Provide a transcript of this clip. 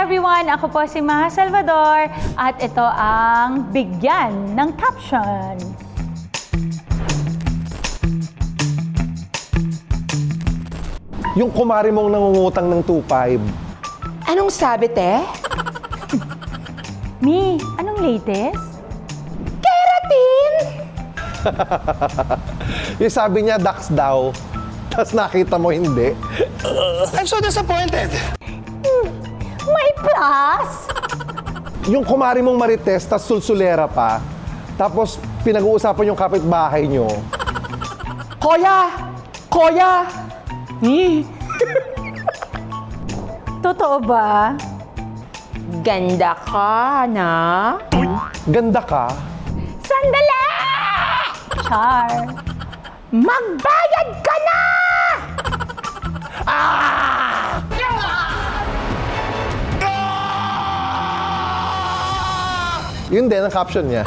everyone! Ako po si Maha Salvador at ito ang bigyan ng caption. Yung kumari mong nangungutang ng 2.5. Anong sabi, te? Mi, anong latest? Keratin! Yung sabi niya, Dax daw. Tapos nakita mo hindi. I'm so disappointed. May plus! Yung kumari mong marites, tapos sulsulera pa. Tapos pinag-uusapan yung kapitbahay nyo. Koya! Koya! Totoo ba? Ganda ka, na? Ganda ka. Sandali! Char. Magbayad ka na! Yun din ang caption niya.